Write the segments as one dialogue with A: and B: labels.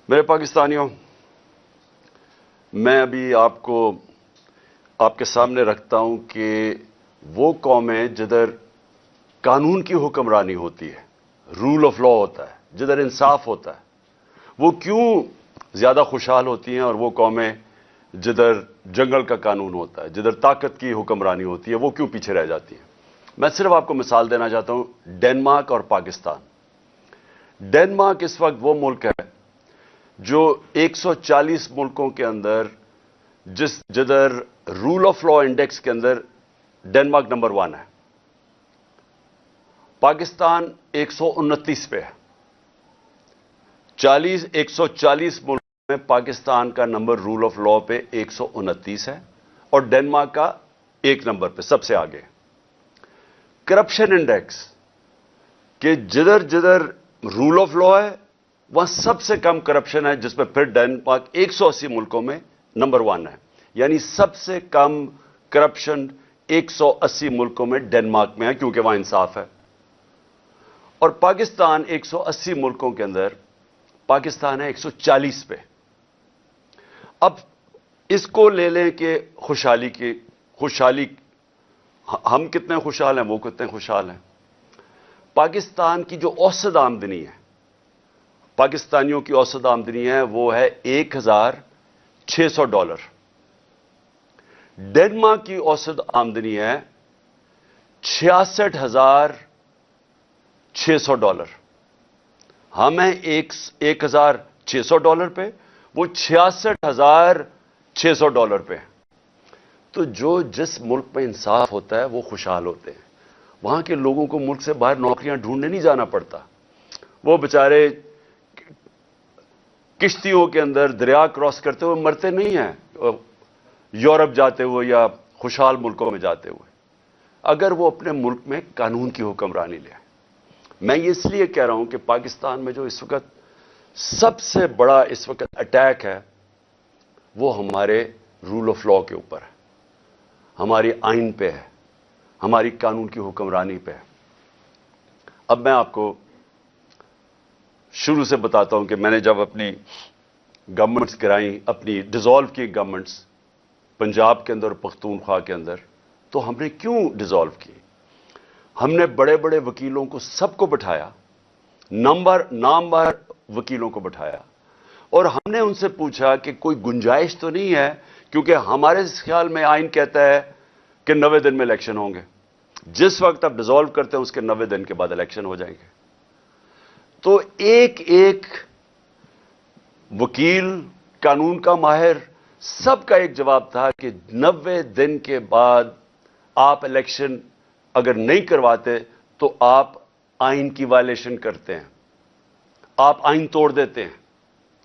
A: میرے پاکستانیوں، میں ابھی آپ کو آپ کے سامنے رکھتا ہوں کہ وہ قومیں جدھر قانون کی حکمرانی ہوتی ہے، رول آف لا ہوتا ہے، جدھر انصاف ہوتا ہے، وہ کیوں زیادہ خوشحال ہوتی ہیں، اور وہ قومیں جدھر جنگل کا قانون ہوتا ہے، جدھر طاقت کی حکمرانی ہوتی ہے، وہ کیوں پیچھے رہ جاتی ہیں؟ میں صرف آپ کو مثال دینا چاہتا ہوں، ڈنمارک اور پاکستان۔ ڈنمارک اس وقت وہ ملک ہے جو 140 ملکوں کے اندر جدھر رول آف لا انڈیکس کے اندر ڈنمارک نمبر 1 ہے۔ پاکستان 129 پہ ہے۔ 140 ملکوں میں پاکستان کا نمبر رول آف لا پہ 129 ہے، اور ڈنمارک کا 1 نمبر پہ سب سے آگے۔ کرپشن انڈیکس کہ جدھر جدھر رول آف لا ہے وہاں سب سے کم کرپشن ہے، جس میں پھر ڈنمارک 180 ملکوں میں نمبر 1 ہے، یعنی سب سے کم کرپشن 180 ملکوں میں ڈنمارک میں ہے، کیونکہ وہاں انصاف ہے۔ اور پاکستان 180 ملکوں کے اندر پاکستان ہے 140 پہ۔ اب اس کو لے لیں کہ خوشحالی ہم کتنے خوشحال ہیں، وہ کتنے خوشحال ہیں۔ پاکستان کی جو اوسط آمدنی ہے، پاکستانیوں کی اوسط آمدنی ہے، وہ ہے $1,600۔ ڈنمارک کی اوسط آمدنی ہے $66,600۔ ہم ہیں $1,600 پہ، وہ $66,600 پہ۔ تو جس ملک میں انصاف ہوتا ہے وہ خوشحال ہوتے ہیں۔ وہاں کے لوگوں کو ملک سے باہر نوکریاں ڈھونڈنے نہیں جانا پڑتا، وہ بیچارے کشتیوں کے اندر دریا کراس کرتے ہوئے مرتے نہیں ہیں، یورپ جاتے ہوئے یا خوشحال ملکوں میں جاتے ہوئے، اگر وہ اپنے ملک میں قانون کی حکمرانی لیں۔ میں یہ اس لیے کہہ رہا ہوں کہ پاکستان میں جو اس وقت سب سے بڑا اٹیک ہے وہ ہمارے رول آف لا کے اوپر ہے، ہماری آئین پہ ہے، ہماری قانون کی حکمرانی پہ ہے۔ اب میں آپ کو شروع سے بتاتا ہوں کہ میں نے جب اپنی گورنمنٹس گرائیں، اپنی ڈیزالو کی گورنمنٹس پنجاب کے اندر، پختونخوا کے اندر، تو ہم نے کیوں ڈیزالو کی؟ ہم نے بڑے بڑے وکیلوں کو سب کو بٹھایا، نامور وکیلوں کو بٹھایا، اور ہم نے ان سے پوچھا کہ کوئی گنجائش تو نہیں ہے، کیونکہ ہمارے خیال میں آئین کہتا ہے کہ 90 دن میں الیکشن ہوں گے، جس وقت آپ ڈیزالو کرتے ہیں اس کے 90 دن کے بعد الیکشن ہو جائیں گے۔ تو ایک وکیل، قانون کا ماہر، سب کا ایک جواب تھا کہ 90 دن کے بعد آپ الیکشن اگر نہیں کرواتے تو آپ آئین کی وائلیشن کرتے ہیں، آپ آئین توڑ دیتے ہیں۔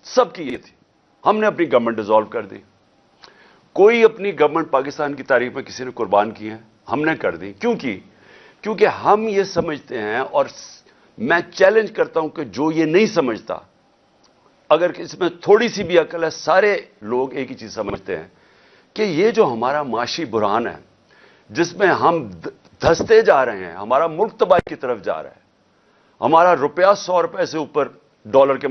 A: سب کی یہ تھی۔ ہم نے اپنی گورنمنٹ ڈیزالو کر دی۔ کوئی اپنی گورنمنٹ پاکستان کی تاریخ میں کسی نے قربان کی ہے؟ ہم نے کر دی۔ کیونکہ ہم یہ سمجھتے ہیں، اور میں چیلنج کرتا ہوں کہ جو یہ نہیں سمجھتا، اگر اس میں تھوڑی سی بھی عقل ہے، سارے لوگ ایک ہی چیز سمجھتے ہیں کہ یہ جو ہمارا معاشی بحران ہے، جس میں ہم دھستے جا رہے ہیں، ہمارا ملک تباہی کی طرف جا رہا ہے، ہمارا روپیہ 100 روپے سے اوپر ڈالر کے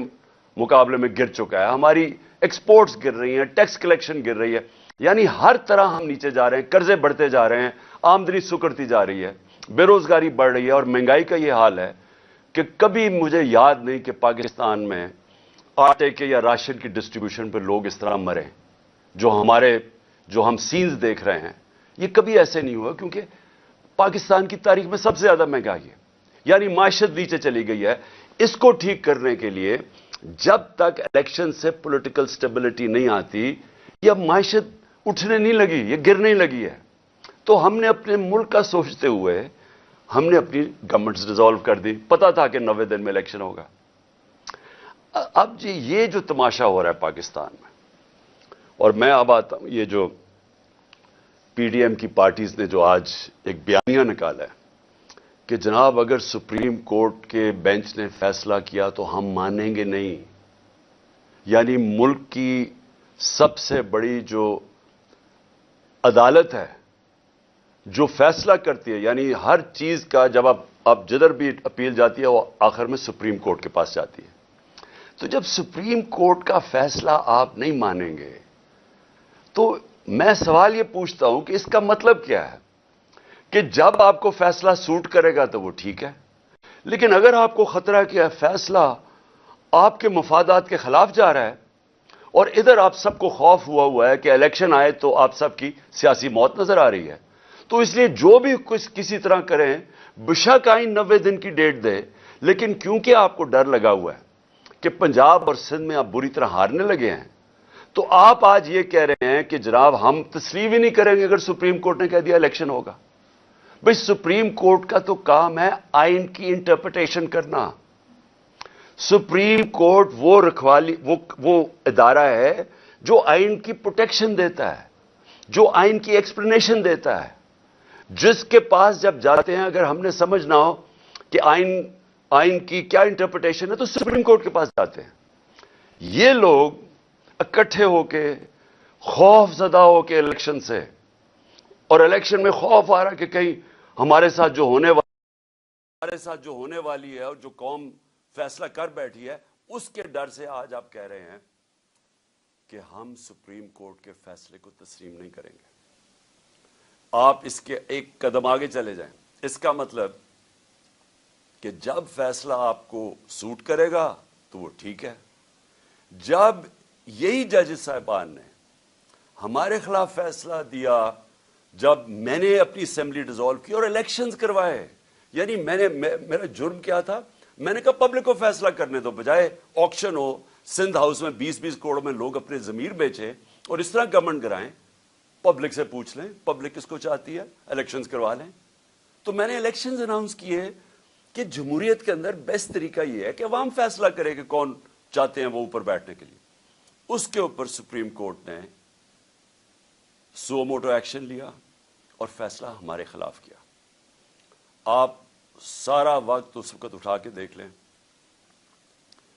A: مقابلے میں گر چکا ہے، ہماری ایکسپورٹس گر رہی ہیں، ٹیکس کلیکشن گر رہی ہے، یعنی ہر طرح ہم نیچے جا رہے ہیں، قرضے بڑھتے جا رہے ہیں، آمدنی سکڑتی جا رہی ہے، بے روزگاری بڑھ رہی ہے، اور مہنگائی کا یہ حال ہے کہ کبھی مجھے یاد نہیں کہ پاکستان میں آٹے کے یا راشن کی ڈسٹریبیوشن پہ لوگ اس طرح مرے جو ہم سینز دیکھ رہے ہیں۔ یہ کبھی ایسے نہیں ہوا، کیونکہ پاکستان کی تاریخ میں سب سے زیادہ مہنگائی ہے، یعنی معیشت نیچے چلی گئی ہے۔ اس کو ٹھیک کرنے کے لیے جب تک الیکشن سے پولیٹیکل سٹیبلٹی نہیں آتی، یہ معیشت اٹھنے نہیں لگی، یہ گرنے لگی ہے۔ تو ہم نے اپنے ملک کا سوچتے ہوئے ہم نے اپنی گورنمنٹس ڈیزالو کر دی، پتا تھا کہ 90 دن میں الیکشن ہوگا۔ اب جی یہ جو تماشا ہو رہا ہے پاکستان میں، اور میں اب آتا ہوں، یہ جو پی ڈی ایم کی پارٹیز نے جو آج ایک بیانیہ نکالا ہے کہ جناب اگر سپریم کورٹ کے بینچ نے فیصلہ کیا تو ہم مانیں گے نہیں، یعنی ملک کی سب سے بڑی جو عدالت ہے، جو فیصلہ کرتی ہے، یعنی ہر چیز کا جب اب جدھر بھی اپیل جاتی ہے وہ آخر میں سپریم کورٹ کے پاس جاتی ہے۔ تو جب سپریم کورٹ کا فیصلہ آپ نہیں مانیں گے تو میں سوال یہ پوچھتا ہوں کہ اس کا مطلب کیا ہے کہ جب آپ کو فیصلہ سوٹ کرے گا تو وہ ٹھیک ہے، لیکن اگر آپ کو خطرہ کیا فیصلہ آپ کے مفادات کے خلاف جا رہا ہے اور ادھر آپ سب کو خوف ہوا ہے کہ الیکشن آئے تو آپ سب کی سیاسی موت نظر آ رہی ہے، تو اس لیے جو بھی کسی طرح کریں بشک آئین 90 دن کی ڈیٹ دے، لیکن کیونکہ آپ کو ڈر لگا ہوا ہے کہ پنجاب اور سندھ میں آپ بری طرح ہارنے لگے ہیں، تو آپ آج یہ کہہ رہے ہیں کہ جناب ہم تسلیم ہی نہیں کریں گے اگر سپریم کورٹ نے کہہ دیا الیکشن ہوگا۔ بھئی سپریم کورٹ کا تو کام ہے آئین کی انٹرپریٹیشن کرنا۔ سپریم کورٹ وہ رکھوالی وہ ادارہ ہے جو آئین کی پروٹیکشن دیتا ہے، جو آئین کی ایکسپلینیشن دیتا ہے، جس کے پاس جب جاتے ہیں اگر ہم نے سمجھنا ہو کہ آئین کی کیا انٹرپریٹیشن ہے تو سپریم کورٹ کے پاس جاتے ہیں۔ یہ لوگ اکٹھے ہو کے خوف زدہ ہو کے الیکشن سے، اور الیکشن میں خوف آ رہا کہ کہیں ہمارے ساتھ جو ہونے والی ہے اور جو قوم فیصلہ کر بیٹھی ہے اس کے ڈر سے آج آپ کہہ رہے ہیں کہ ہم سپریم کورٹ کے فیصلے کو تسلیم نہیں کریں گے۔ آپ اس کے ایک قدم آگے چلے جائیں، اس کا مطلب کہ جب فیصلہ آپ کو سوٹ کرے گا تو وہ ٹھیک ہے، جب یہی ججز صاحبان نے ہمارے خلاف فیصلہ دیا، جب میں نے اپنی اسمبلی ڈیزالو کی اور الیکشنز کروائے، یعنی میرا جرم کیا تھا؟ میں نے کہا پبلک کو فیصلہ کرنے دو، بجائے آکشن ہو سندھ ہاؤس میں 20-20 کروڑ میں لوگ اپنے ضمیر بیچیں اور اس طرح گورنمنٹ کرائیں، پبلک سے پوچھ لیں پبلک کس کو چاہتی ہے، الیکشنز کروا لیں۔ تو میں نے الیکشنز اناؤنس کیے کہ جمہوریت کے اندر بیسٹ طریقہ یہ ہے کہ عوام فیصلہ کرے کہ کون چاہتے ہیں وہ اوپر بیٹھنے کے لیے۔ اس کے اوپر سپریم کورٹ نے سو موٹو ایکشن لیا اور فیصلہ ہمارے خلاف کیا۔ آپ سارا وقت اس وقت اٹھا کے دیکھ لیں،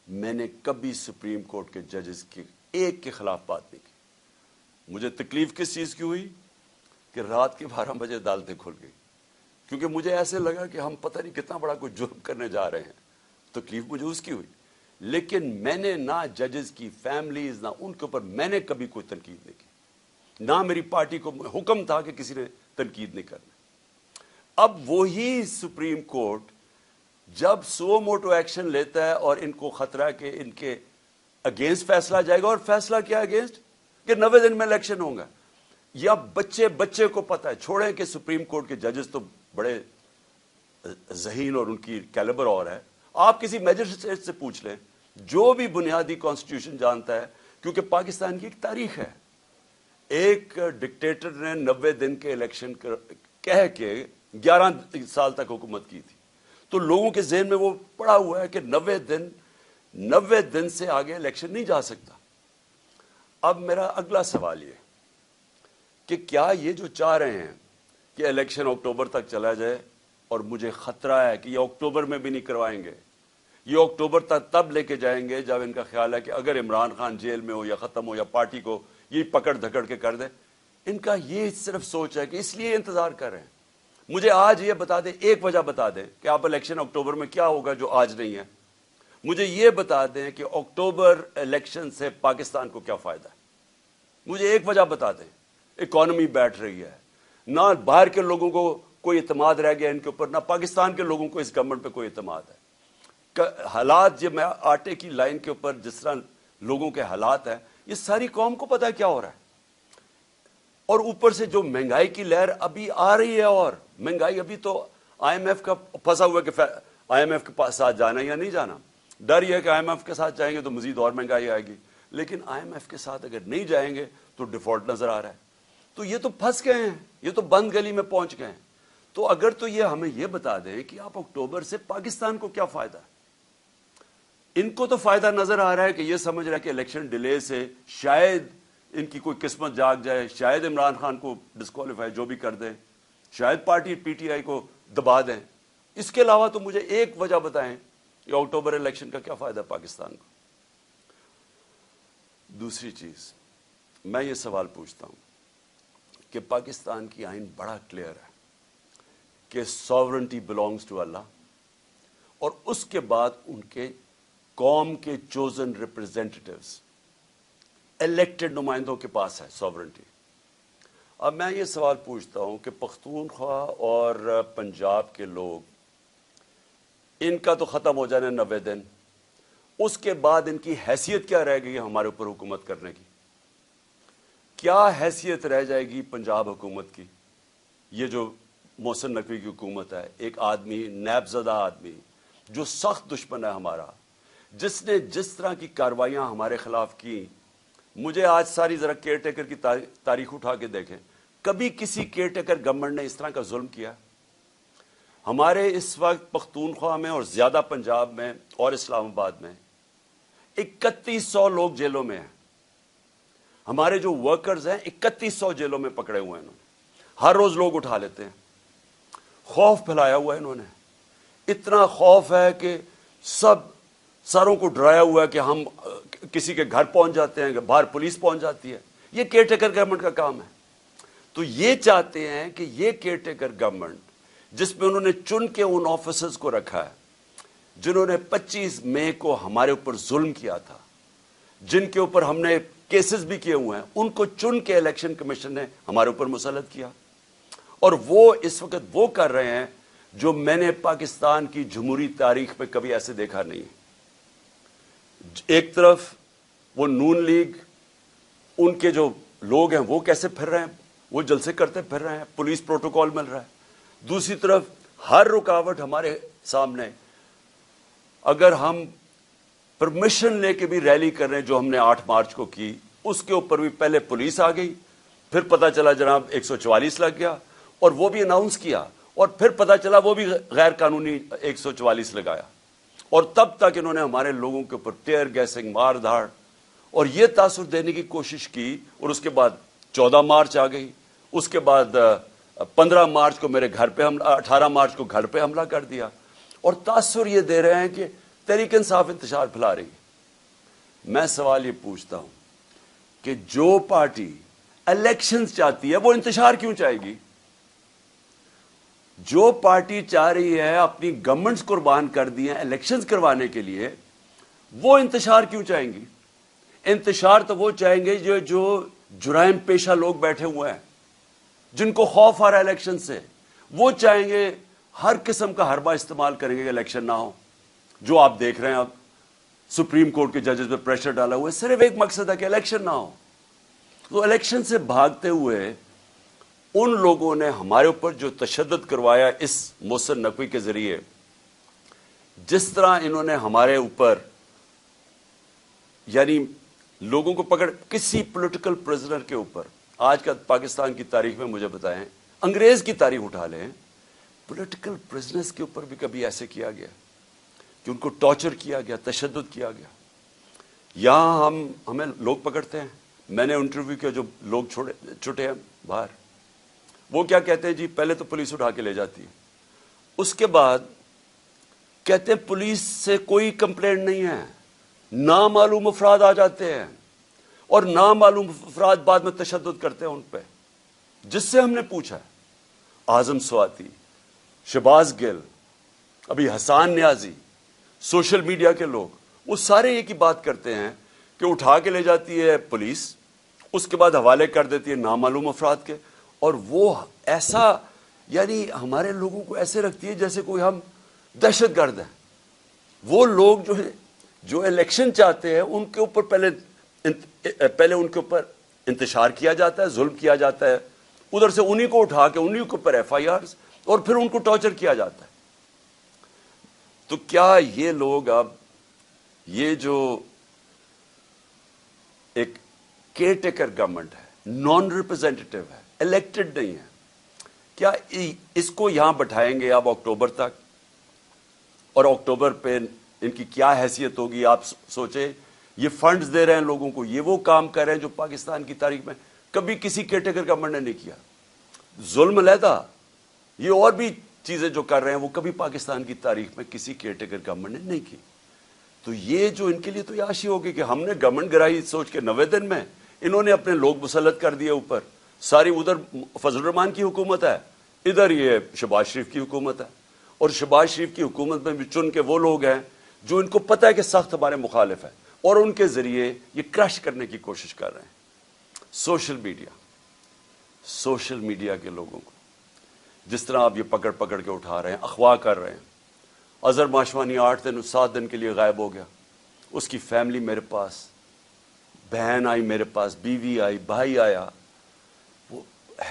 A: میں نے کبھی سپریم کورٹ کے ججز کی ایک کے خلاف بات نہیں کی۔ مجھے تکلیف کس چیز کی ہوئی کہ رات کے 12 بجے عدالتیں کھل گئی، کیونکہ مجھے ایسے لگا کہ ہم پتہ نہیں کتنا بڑا کوئی جرم کرنے جا رہے ہیں۔ تکلیف مجھے اس کی ہوئی، لیکن میں نے نہ ججز کی فیملیز نہ ان کے اوپر میں نے کبھی کوئی تنقید نہیں کی، نہ میری پارٹی کو حکم تھا کہ کسی نے تنقید نہیں کرنا۔ اب وہی سپریم کورٹ جب سو موٹو ایکشن لیتا ہے اور ان کو خطرہ کہ ان کے اگینسٹ فیصلہ جائے گا، اور فیصلہ کیا اگینسٹ کہ 90 دن میں الیکشن ہوں گا، یا بچے کو پتا ہے، چھوڑیں کہ سپریم کورٹ کے ججز تو بڑے ذہین اور ان کی کیلیبر اور ہے، آپ کسی میجسٹریٹ سے پوچھ لیں جو بھی بنیادی کانسٹیٹیوشن جانتا ہے، کیونکہ پاکستان کی ایک تاریخ ہے، ایک ڈکٹیٹر نے 90 دن کے الیکشن کہہ کے 11 سال تک حکومت کی تھی، تو لوگوں کے ذہن میں وہ پڑا ہوا ہے کہ 90 دن سے آگے الیکشن نہیں جا سکتا۔ اب میرا اگلا سوال یہ کہ کیا یہ جو چاہ رہے ہیں کہ الیکشن اکتوبر تک چلا جائے، اور مجھے خطرہ ہے کہ یہ اکتوبر میں بھی نہیں کروائیں گے، یہ اکتوبر تک تب لے کے جائیں گے جب ان کا خیال ہے کہ اگر عمران خان جیل میں ہو یا ختم ہو یا پارٹی کو یہ پکڑ دھکڑ کے کر دے۔ ان کا یہ صرف سوچ ہے کہ اس لیے انتظار کر رہے ہیں۔ مجھے آج یہ بتا دیں، ایک وجہ بتا دیں کہ آپ الیکشن اکتوبر میں کیا ہوگا جو آج نہیں ہے۔ مجھے یہ بتا دیں کہ اکتوبر الیکشن سے پاکستان کو کیا فائدہ ہے، مجھے ایک وجہ بتا دیں۔ اکانومی بیٹھ رہی ہے، نہ باہر کے لوگوں کو کوئی اعتماد رہ گیا ان کے اوپر، نہ پاکستان کے لوگوں کو اس گورنمنٹ پہ کوئی اعتماد ہے۔ حالات جب میں آٹے کی لائن کے اوپر جس طرح لوگوں کے حالات ہیں، یہ ساری قوم کو پتا ہے کیا ہو رہا ہے، اور اوپر سے جو مہنگائی کی لہر ابھی آ رہی ہے، اور مہنگائی ابھی تو آئی ایم ایف کا پھنسا ہوا کہ آئی ایم ایف کے ساتھ جانا یا نہیں جانا۔ ڈر یہ ہے کہ آئی ایم ایف کے ساتھ جائیں گے تو مزید اور مہنگائی آئے گی، لیکن آئی ایم ایف کے ساتھ اگر نہیں جائیں گے تو ڈیفالٹ نظر آ رہا ہے۔ تو یہ تو پھنس گئے ہیں، یہ تو بند گلی میں پہنچ گئے ہیں۔ تو اگر تو یہ ہمیں یہ بتا دیں کہ آپ اکتوبر سے پاکستان کو کیا فائدہ ہے۔ ان کو تو فائدہ نظر آ رہا ہے کہ یہ سمجھ رہا ہے کہ الیکشن ڈیلے سے شاید ان کی کوئی قسمت جاگ جائے، شاید عمران خان کو ڈسکوالیفائی جو بھی کر دیں، شاید پارٹی پی ٹی آئی کو دبا دیں۔ اس کے علاوہ تو مجھے ایک وجہ بتائیں کہ اکتوبر الیکشن کا کیا فائدہ پاکستان کو۔ دوسری چیز میں یہ سوال پوچھتا ہوں کہ پاکستان کی آئین بڑا کلیئر ہے کہ ساورنٹی بلانگز ٹو اللہ، اور اس کے بعد ان کے قوم کے چوزن ریپرزینٹیٹیوز، الیکٹڈ نمائندوں کے پاس ہے سوورنٹی۔ اب میں یہ سوال پوچھتا ہوں کہ پختونخوا اور پنجاب کے لوگ، ان کا تو ختم ہو جانا 90 دن، اس کے بعد ان کی حیثیت کیا رہ گئی ہمارے اوپر حکومت کرنے کی؟ کیا حیثیت رہ جائے گی پنجاب حکومت کی؟ یہ جو محسن نقوی کی حکومت ہے، ایک آدمی، نیب زدہ آدمی جو سخت دشمن ہے ہمارا، جس نے جس طرح کی کاروائیاں ہمارے خلاف کی، مجھے آج ساری ذرا کیئر ٹیکر کی تاریخ اٹھا کے دیکھیں، کبھی کسی کیئر ٹیکر گورنمنٹ نے اس طرح کا ظلم کیا؟ ہمارے اس وقت پختونخوا میں اور زیادہ پنجاب میں اور اسلام آباد میں 3100 لوگ جیلوں میں ہیں۔ ہمارے جو ورکرز ہیں 3100 جیلوں میں پکڑے ہوئے ہیں، انہوں نے ہر روز لوگ اٹھا لیتے ہیں۔ خوف پھیلایا ہوا ہے انہوں نے، اتنا خوف ہے کہ سب سروں کو ڈرایا ہوا ہے کہ ہم کسی کے گھر پہنچ جاتے ہیں، باہر پولیس پہنچ جاتی ہے۔ یہ کیئر ٹیکر گورنمنٹ کا کام ہے۔ تو یہ چاہتے ہیں کہ یہ کیئر ٹیکر گورنمنٹ، جس میں انہوں نے چن کے ان آفیسرز کو رکھا ہے جنہوں نے 25 مئی کو ہمارے اوپر ظلم کیا تھا، جن کے اوپر ہم نے کیسز بھی کیے ہوئے ہیں، ان کو چن کے الیکشن کمیشن نے ہمارے اوپر مسلط کیا، اور وہ اس وقت وہ کر رہے ہیں جو میں نے پاکستان کی جمہوری تاریخ میں کبھی ایسے دیکھا نہیں ہے۔ ایک طرف وہ نون لیگ، ان کے جو لوگ ہیں وہ کیسے پھر رہے ہیں، وہ جلسے کرتے پھر رہے ہیں، پولیس پروٹوکول مل رہا ہے۔ دوسری طرف ہر رکاوٹ ہمارے سامنے، اگر ہم پرمیشن لے کے بھی ریلی کر رہے ہیں جو ہم نے 8 مارچ کو کی، اس کے اوپر بھی پہلے پولیس آ گئی، پھر پتا چلا جناب 144 لگ گیا، اور وہ بھی اناؤنس کیا، اور پھر پتا چلا وہ بھی غیر قانونی 144 لگایا، اور تب تک انہوں نے ہمارے لوگوں کے اوپر ٹیئر گیسنگ، مار دھاڑ اور یہ تاثر دینے کی کوشش کی، اور اس کے بعد 14 مارچ آ گئی، اس کے بعد 15 مارچ کو میرے گھر پہ حملہ، 18 مارچ کو گھر پہ حملہ کر دیا، اور تاثر یہ دے رہے ہیں کہ تحریک انصاف انتشار پھیلا رہی ہے۔ میں سوال یہ پوچھتا ہوں کہ جو پارٹی الیکشنز چاہتی ہے وہ انتشار کیوں چاہے گی؟ جو پارٹی چاہ رہی ہے اپنی گورنمنٹس قربان کر دی ہیں الیکشنز کروانے کے لیے، وہ انتشار کیوں چاہیں گی؟ انتشار تو وہ چاہیں گے جو جرائم پیشہ لوگ بیٹھے ہوئے ہیں، جن کو خوف آ رہا ہے الیکشن سے، وہ چاہیں گے، ہر قسم کا حربہ استعمال کریں گے کہ الیکشن نہ ہو۔ جو آپ دیکھ رہے ہیں اب سپریم کورٹ کے ججز پہ پریشر ڈالا ہوا ہے، صرف ایک مقصد ہے کہ الیکشن نہ ہو۔ تو الیکشن سے بھاگتے ہوئے ان لوگوں نے ہمارے اوپر جو تشدد کروایا اس محسن نقوی کے ذریعے، جس طرح انہوں نے ہمارے اوپر یعنی لوگوں کو پکڑ، کسی پولیٹیکل پرزنر کے اوپر، آج کا پاکستان کی تاریخ میں مجھے بتائیں، انگریز کی تاریخ اٹھا لیں، پولیٹیکل پرزنرز کے اوپر بھی کبھی ایسے کیا گیا کہ ان کو ٹارچر کیا گیا، تشدد کیا گیا؟ یہاں ہمیں لوگ پکڑتے ہیں، میں نے انٹرویو کیا جو لوگ چھوٹے ہیں باہر، وہ کیا کہتے ہیں جی، پہلے تو پولیس اٹھا کے لے جاتی ہے، اس کے بعد کہتے ہیں پولیس سے کوئی کمپلینٹ نہیں ہے، نامعلوم افراد آ جاتے ہیں اور نامعلوم افراد بعد میں تشدد کرتے ہیں ان پہ۔ جس سے ہم نے پوچھا ہے، اعظم سواتی، شہباز گل، ابھی حسان نیازی، سوشل میڈیا کے لوگ، وہ سارے ایک ہی بات کرتے ہیں کہ اٹھا کے لے جاتی ہے پولیس، اس کے بعد حوالے کر دیتی ہے نامعلوم افراد کے، اور وہ ایسا یعنی ہمارے لوگوں کو ایسے رکھتی ہے جیسے کوئی ہم دہشت گرد ہیں۔ وہ لوگ جو ہیں جو الیکشن چاہتے ہیں، ان کے اوپر پہلے ان کے اوپر انتشار کیا جاتا ہے، ظلم کیا جاتا ہے، ادھر سے انہی کو اٹھا کے انہی کے اوپر ایف آئی آرز، اور پھر ان کو ٹارچر کیا جاتا ہے۔ تو کیا یہ لوگ اب یہ جو ایک کیئر ٹیکر گورنمنٹ ہے، نان ریپرزینٹیٹیو ہے، الیکٹڈ نہیں ہے، کیا اس کو یہاں بٹھائیں گے اب اکتوبر تک؟ اور اکتوبر پہ ان کی کیا حیثیت ہوگی آپ سوچیں۔ یہ فنڈز دے رہے ہیں لوگوں کو، یہ وہ کام کر رہے ہیں جو پاکستان کی تاریخ میں کبھی کسی کیئر ٹیکر گورنمنٹ نے نہیں کیا۔ ظلم علیحدہ، یہ اور بھی چیزیں جو کر رہے ہیں وہ کبھی پاکستان کی تاریخ میں کسی کیئر ٹیکر گورنمنٹ نے نہیں کی۔ تو یہ جو ان کے لیے تو عیاشی ہوگی کہ ہم نے گورنمنٹ گرائی سوچ کے 90 دن میں انہوں نے اپنے لوگ مسلط کر دیے اوپر، ساری ادھر فضل الرحمان کی حکومت ہے، ادھر یہ شہباز شریف کی حکومت ہے، اور شہباز شریف کی حکومت میں بھی چن کے وہ لوگ ہیں جو ان کو پتہ ہے کہ سخت ہمارے مخالف ہے، اور ان کے ذریعے یہ کرش کرنے کی کوشش کر رہے ہیں۔ سوشل میڈیا کے لوگوں کو جس طرح آپ یہ پکڑ پکڑ کے اٹھا رہے ہیں، اغوا کر رہے ہیں۔ اظہر ماشوانی 8 دن 7 دن کے لیے غائب ہو گیا، اس کی فیملی میرے پاس، بہن آئی میرے پاس، بیوی آئی، بھائی آیا، وہ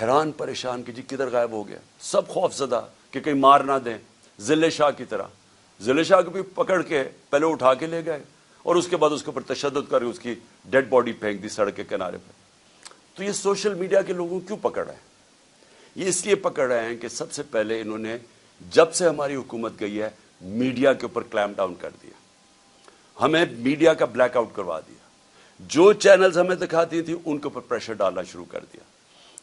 A: حیران پریشان کہ جی کدھر غائب ہو گیا، سب خوف زدہ کہ کہیں مار نہ دیں، ضلع شاہ کی طرح۔ ضلع شاہ کو بھی پکڑ کے پہلے اٹھا کے لے گئے اور اس کے بعد اس کے اوپر تشدد کر کے اس کی ڈیڈ باڈی پھینک دی سڑک کے کنارے پہ۔ تو یہ سوشل میڈیا کے لوگوں کو کیوں پکڑ رہے ہیں؟ یہ اس لیے پکڑ رہے ہیں کہ سب سے پہلے انہوں نے جب سے ہماری حکومت گئی ہے میڈیا کے اوپر کلیمپ ڈاؤن کر دیا، ہمیں میڈیا کا بلیک آؤٹ کروا دیا، جو چینلز ہمیں دکھاتی تھیں ان کے اوپر پریشر ڈالنا شروع کر دیا،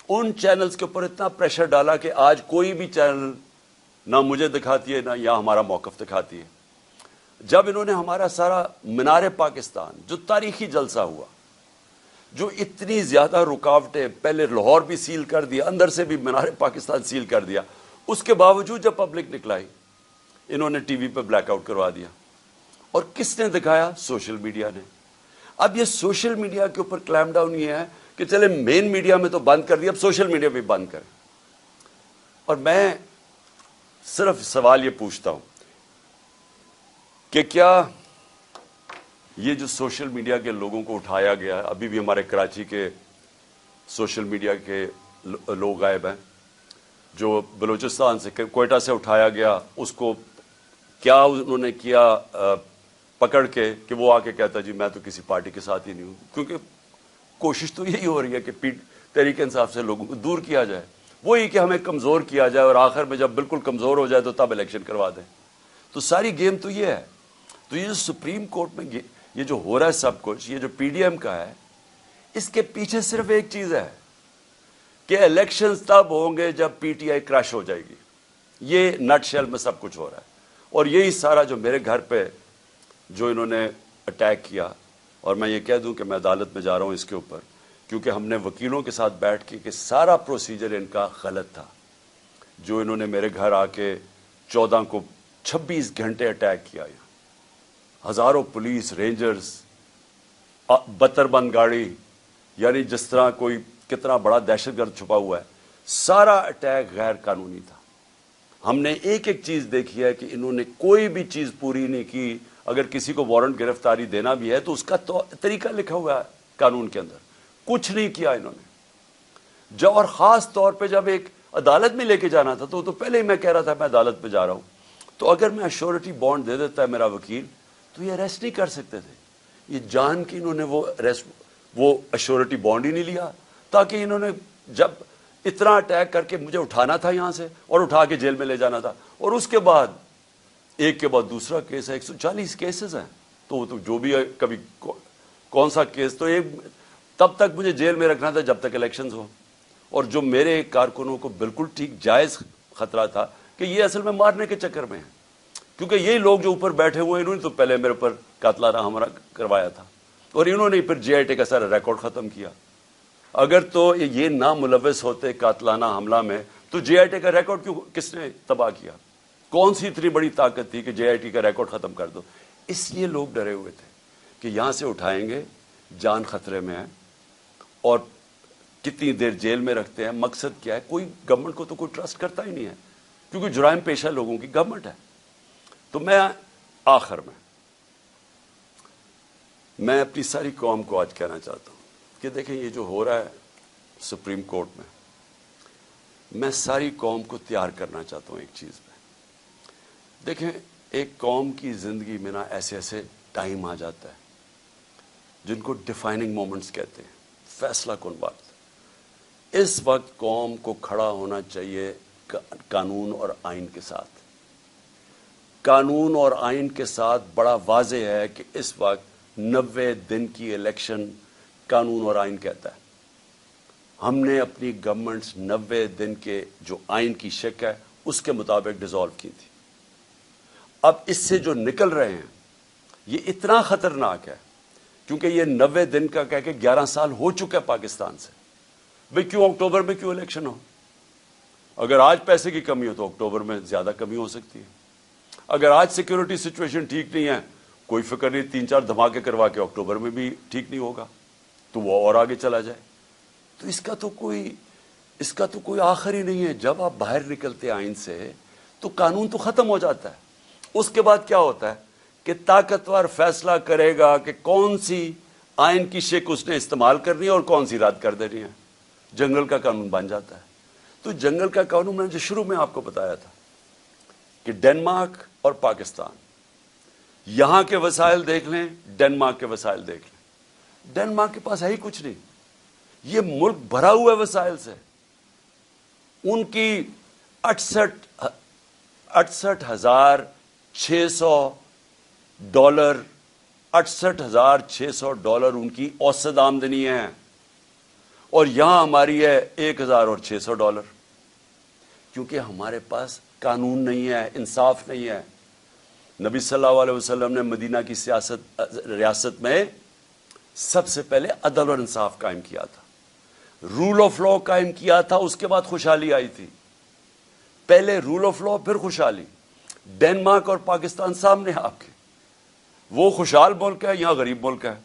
A: ان چینلز کے اوپر اتنا پریشر ڈالا کہ آج کوئی بھی چینل نہ مجھے دکھاتی ہے نہ یا ہمارا موقف دکھاتی ہے۔ جب انہوں نے ہمارا سارا مینار پاکستان جو تاریخی جلسہ ہوا، جو اتنی زیادہ رکاوٹیں، پہلے لاہور بھی سیل کر دیا، اندر سے بھی مینار پاکستان سیل کر دیا، اس کے باوجود جب پبلک نکلائی انہوں نے ٹی وی پہ بلیک آؤٹ کروا دیا۔ اور کس نے دکھایا؟ سوشل میڈیا نے۔ اب یہ سوشل میڈیا کے اوپر کلیمپ ڈاؤن یہ ہے کہ چلے مین میڈیا میں تو بند کر دیا، اب سوشل میڈیا بھی بند کریں۔ اور میں صرف سوال یہ پوچھتا ہوں کہ کیا یہ جو سوشل میڈیا کے لوگوں کو اٹھایا گیا، ابھی بھی ہمارے کراچی کے سوشل میڈیا کے لوگ غائب ہیں، جو بلوچستان سے کوئٹہ سے اٹھایا گیا، اس کو کیا انہوں نے کیا پکڑ کے کہ وہ آ کے کہتا جی میں تو کسی پارٹی کے ساتھ ہی نہیں ہوں، کیونکہ کوشش تو یہی ہو رہی ہے کہ تحریک انصاف سے لوگوں کو دور کیا جائے، وہی کہ ہمیں کمزور کیا جائے اور آخر میں جب بالکل کمزور ہو جائے تو تب الیکشن کروا دیں۔ تو ساری گیم تو یہ ہے۔ تو یہ جو سپریم کورٹ میں یہ جو ہو رہا ہے سب کچھ، یہ جو پی ڈی ایم کا ہے، اس کے پیچھے صرف ایک چیز ہے کہ الیکشنز تب ہوں گے جب پی ٹی آئی کرش ہو جائے گی۔ یہ نٹ شیل میں سب کچھ ہو رہا ہے، اور یہی سارا جو میرے گھر پہ جو انہوں نے اٹیک کیا، اور میں یہ کہہ دوں کہ میں عدالت میں جا رہا ہوں اس کے اوپر، کیونکہ ہم نے وکیلوں کے ساتھ بیٹھ کے کہ سارا پروسیجر ان کا غلط تھا، جو انہوں نے میرے گھر آ کے 14 کو 26 گھنٹے اٹیک کیا، ہزاروں پولیس رینجرز، بتر بند گاڑی، یعنی جس طرح کوئی کتنا بڑا دہشت گرد چھپا ہوا ہے، سارا اٹیک غیر قانونی تھا۔ ہم نے ایک ایک چیز دیکھی ہے کہ انہوں نے کوئی بھی چیز پوری نہیں کی۔ اگر کسی کو وارنٹ گرفتاری دینا بھی ہے تو اس کا طریقہ لکھا ہوا ہے قانون کے اندر، کچھ نہیں کیا انہوں نے۔ جب اور خاص طور پہ جب ایک عدالت میں لے کے جانا تھا تو پہلے ہی میں کہہ رہا تھا میں عدالت پہ جا رہا ہوں، تو اگر میں ایشورٹی بانڈ دے دیتا ہے میرا وکیل تو یہ اریسٹ نہیں کر سکتے تھے۔ یہ جان کے انہوں نے وہ ایشورٹی بانڈ ہی نہیں لیا، تاکہ انہوں نے جب اتنا اٹیک کر کے مجھے اٹھانا تھا یہاں سے اور اٹھا کے جیل میں لے جانا تھا، اور اس کے بعد ایک کے بعد دوسرا کیس ہے، 140 کیسز ہیں، تو جو بھی ہے کبھی کون سا کیس، تو تب تک مجھے جیل میں رکھنا تھا جب تک الیکشنز ہو۔ اور جو میرے کارکنوں کو بالکل ٹھیک جائز خطرہ تھا کہ یہ اصل میں مارنے کے چکر میں ہیں، کیونکہ یہی لوگ جو اوپر بیٹھے ہوئے ہیں انہوں نے تو پہلے میرے اوپر قاتلانہ حملہ کروایا تھا، اور انہوں نے پھر جے آئی ٹی کا سارا ریکارڈ ختم کیا۔ اگر تو یہ نہ ملوث ہوتے قاتلانہ حملہ میں تو جے آئی ٹی کا ریکارڈ کس نے تباہ کیا؟ کون سی اتنی بڑی طاقت تھی کہ جے آئی ٹی کا ریکارڈ ختم کر دو؟ اس لیے لوگ ڈرے ہوئے تھے کہ یہاں سے اٹھائیں گے، جان خطرے میں ہے، اور کتنی دیر جیل میں رکھتے ہیں، مقصد کیا ہے؟ کوئی گورنمنٹ کو تو کوئی ٹرسٹ کرتا ہی نہیں ہے، کیونکہ جرائم پیشہ لوگوں کی گورنمنٹ ہے۔ تو میں آخر میں اپنی ساری قوم کو آج کہنا چاہتا ہوں کہ دیکھیں یہ جو ہو رہا ہے سپریم کورٹ میں ساری قوم کو تیار کرنا چاہتا ہوں ایک چیز پہ۔ دیکھیں ایک قوم کی زندگی میں نا ایسے ایسے ٹائم آ جاتا ہے جن کو ڈیفائننگ مومنٹس کہتے ہیں، فیصلہ کن وقت۔ اس وقت قوم کو کھڑا ہونا چاہیے قانون اور آئین کے ساتھ۔ قانون اور آئین کے ساتھ بڑا واضح ہے کہ اس وقت 90 دن کی الیکشن قانون اور آئین کہتا ہے۔ ہم نے اپنی گورنمنٹس 90 دن کے جو آئین کی شک ہے اس کے مطابق ڈیزالو کی تھی۔ اب اس سے جو نکل رہے ہیں یہ اتنا خطرناک ہے کیونکہ یہ 90 دن کا کہہ کے 11 سال ہو چکا ہے پاکستان سے۔ بھئی کیوں اکتوبر میں کیوں الیکشن ہو؟ اگر آج پیسے کی کمی ہو تو اکتوبر میں زیادہ کمی ہو سکتی ہے۔ اگر آج سیکیورٹی سچویشن ٹھیک نہیں ہے کوئی فکر نہیں 3-4 دھماکے کروا کے اکتوبر میں بھی ٹھیک نہیں ہوگا تو وہ اور آگے چلا جائے. تو اس کا تو کوئی آخر ہی نہیں ہے. جب آپ باہر نکلتے آئین سے تو قانون تو ختم ہو جاتا ہے. اس کے بعد کیا ہوتا ہے کہ طاقتور فیصلہ کرے گا کہ کون سی آئین کی شک اس نے استعمال کرنی ہے اور کون سی رد کر دینی ہے. جنگل کا قانون بن جاتا ہے. تو جنگل کا قانون میں نے جو شروع میں آپ کو بتایا تھا کہ ڈنمارک اور پاکستان یہاں کے وسائل دیکھ لیں, ڈنمارک کے وسائل دیکھ لیں. ڈنمارک کے پاس ہے ہی کچھ نہیں. یہ ملک بھرا ہوا ہے وسائل سے. ان کی 68,600 ڈالر $68,600 ان کی اوسط آمدنی ہے, اور یہاں ہماری ہے $1,600. کیونکہ ہمارے پاس قانون نہیں ہے, انصاف نہیں ہے. نبی صلی اللہ علیہ وسلم نے مدینہ کی ریاست میں سب سے پہلے عدل اور انصاف قائم کیا تھا, رول آف لا قائم کیا تھا. اس کے بعد خوشحالی آئی تھی. پہلے رول آف لا پھر خوشحالی. ڈنمارک اور پاکستان سامنے آپ کے, وہ خوشحال ملک ہے, یہاں غریب ملک ہے.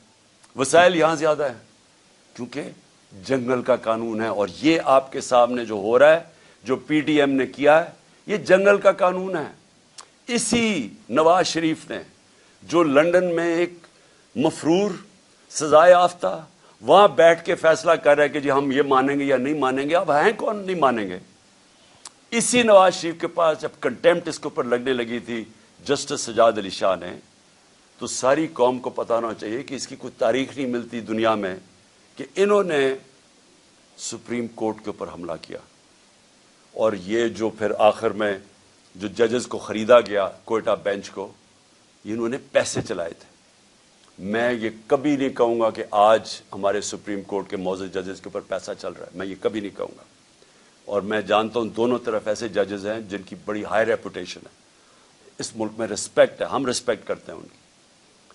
A: وسائل یہاں زیادہ ہیں کیونکہ جنگل کا قانون ہے. اور یہ آپ کے سامنے جو ہو رہا ہے, جو پی ٹی ایم نے کیا ہے, یہ جنگل کا قانون ہے. اسی نواز شریف نے جو لندن میں ایک مفرور سزائے یافتہ وہاں بیٹھ کے فیصلہ کر رہا ہے کہ جی ہم یہ مانیں گے یا نہیں مانیں گے. اب ہیں کون نہیں مانیں گے؟ اسی نواز شریف کے پاس جب کنٹیمپٹ اس کے اوپر لگنے لگی تھی جسٹس سجاد علی شاہ نے, تو ساری قوم کو پتہ ہونا چاہیے کہ اس کی کوئی تاریخ نہیں ملتی دنیا میں کہ انہوں نے سپریم کورٹ کے اوپر حملہ کیا. اور یہ جو پھر آخر میں جو ججز کو خریدا گیا کوئٹہ بینچ کو, انہوں نے پیسے چلائے تھے. میں یہ کبھی نہیں کہوں گا کہ آج ہمارے سپریم کورٹ کے معزز ججز کے اوپر پیسہ چل رہا ہے, میں یہ کبھی نہیں کہوں گا. اور میں جانتا ہوں دونوں طرف ایسے ججز ہیں جن کی بڑی ہائی ریپوٹیشن ہے, اس ملک میں رسپیکٹ ہے, ہم رسپیکٹ کرتے ہیں ان کی.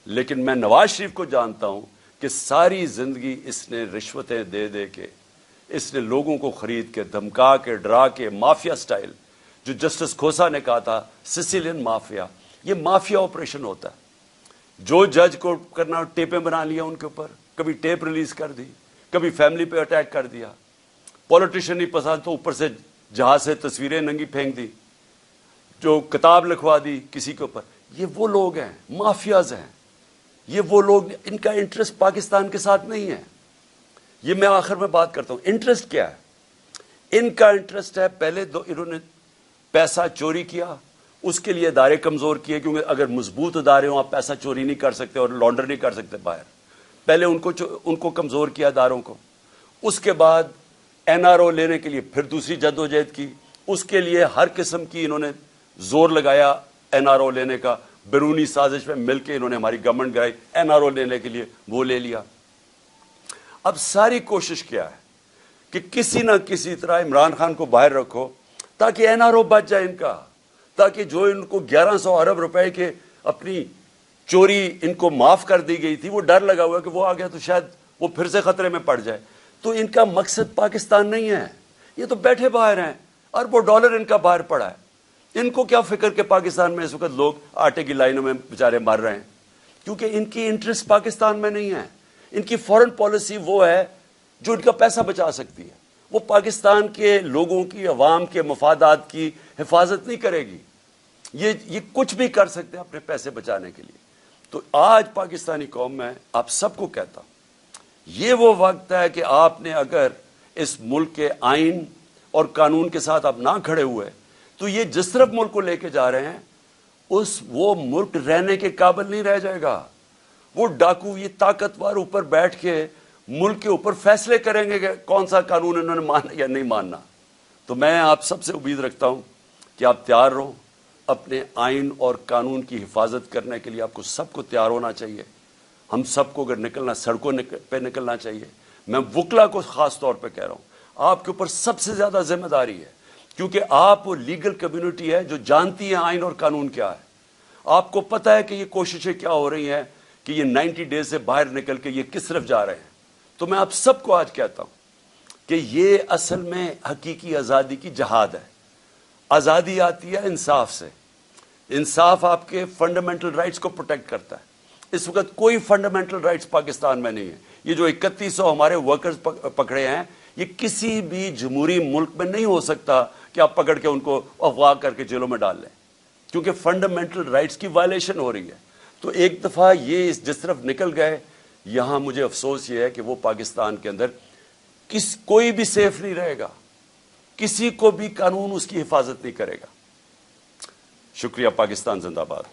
A: لیکن میں نواز شریف کو جانتا ہوں کہ ساری زندگی اس نے رشوتیں دے دے کے, اس نے لوگوں کو خرید کے, دھمکا کے, ڈرا کے, مافیا سٹائل, جو جسٹس کھوسا نے کہا تھا سسیلین مافیا, یہ مافیا آپریشن ہوتا ہے. جو جج کو کرنا ٹیپیں بنا لیا ان کے اوپر, کبھی ٹیپ ریلیز کر دی, کبھی فیملی پہ اٹیک کر دیا, پولیٹیشین نہیں پسند تو اوپر سے جہاز سے تصویریں ننگی پھینک دی, جو کتاب لکھوا دی کسی کے اوپر. یہ وہ لوگ ہیں, مافیاز ہیں. یہ وہ لوگ, ان کا انٹرسٹ پاکستان کے ساتھ نہیں ہے. یہ میں آخر میں بات کرتا ہوں انٹرسٹ کیا ہے. ان کا انٹرسٹ ہے پہلے انہوں نے پیسہ چوری کیا, اس کے لیے ادارے کمزور کیے, کیونکہ اگر مضبوط ادارے ہوں آپ پیسہ چوری نہیں کر سکتے اور لانڈر نہیں کر سکتے باہر. پہلے ان کو کمزور کیا اداروں کو. اس کے بعد این آر او لینے کے لیے پھر دوسری جدوجہد کی, اس کے لیے ہر قسم کی انہوں نے زور لگایا این آر او لینے کا. بیرونی سازش میں مل کے انہوں نے ہماری گورنمنٹ گرائی این آر او لینے کے لیے, وہ لے لیا. اب ساری کوشش کیا ہے کہ کسی نہ کسی طرح عمران خان کو باہر رکھو تاکہ این آر او بچ جائے ان کا, تاکہ جو ان کو 1100 ارب روپے کے اپنی چوری ان کو معاف کر دی گئی تھی, وہ ڈر لگا ہوا کہ وہ آ گیا تو شاید وہ پھر سے خطرے میں پڑ جائے. تو ان کا مقصد پاکستان نہیں ہے, یہ تو بیٹھے باہر ہیں, اربوں ڈالر ان کا باہر پڑا ہے. ان کو کیا فکر کہ پاکستان میں اس وقت لوگ آٹے کی لائنوں میں بیچارے مر رہے ہیں, کیونکہ ان کی انٹرسٹ پاکستان میں نہیں ہے. ان کی فورن پالیسی وہ ہے جو ان کا پیسہ بچا سکتی ہے, وہ پاکستان کے لوگوں کی, عوام کے مفادات کی حفاظت نہیں کرے گی. یہ کچھ بھی کر سکتے ہیں اپنے پیسے بچانے کے لیے. تو آج پاکستانی قوم میں آپ سب کو کہتا ہوں, یہ وہ وقت ہے کہ آپ نے اگر اس ملک کے آئین اور قانون کے ساتھ آپ نہ کھڑے ہوئے تو یہ جس طرف ملک کو لے کے جا رہے ہیں وہ ملک رہنے کے قابل نہیں رہ جائے گا. وہ ڈاکو, یہ طاقتور اوپر بیٹھ کے ملک کے اوپر فیصلے کریں گے کہ کون سا قانون انہوں نے ماننا یا نہیں ماننا. تو میں آپ سب سے امید رکھتا ہوں کہ آپ تیار رہو, اپنے آئین اور قانون کی حفاظت کرنے کے لیے آپ کو سب کو تیار ہونا چاہیے. ہم سب کو اگر نکلنا, سڑکوں پہ نکلنا چاہیے. میں وکلا کو خاص طور پہ کہہ رہا ہوں, آپ کے اوپر سب سے زیادہ ذمہ داری ہے, کیونکہ آپ وہ لیگل کمیونٹی ہے جو جانتی ہے آئین اور قانون کیا ہے. آپ کو پتہ ہے کہ یہ کوششیں کیا ہو رہی ہیں کہ یہ 90 ڈیز سے باہر نکل کے یہ کس طرف جا رہے ہیں. تو میں آپ سب کو آج کہتا ہوں کہ یہ اصل میں حقیقی آزادی کی جہاد ہے. آزادی آتی ہے انصاف سے. انصاف آپ کے فنڈامنٹل رائٹس کو پروٹیکٹ کرتا ہے. اس وقت کوئی فنڈامنٹل رائٹس پاکستان میں نہیں ہے. یہ جو 3100 ہمارے ورکرز پکڑے ہیں یہ کسی بھی جمہوری ملک میں نہیں ہو سکتا کہ آپ پکڑ کے ان کو اغوا کر کے جیلوں میں ڈال لیں, کیونکہ فنڈامنٹل رائٹس کی وائلیشن ہو رہی ہے. تو ایک دفعہ یہ جس طرف نکل گئے, یہاں مجھے افسوس یہ ہے کہ وہ پاکستان کے اندر کوئی بھی سیف نہیں رہے گا, کسی کو بھی قانون اس کی حفاظت نہیں کرے گا. شکریہ. پاکستان زندہ باد.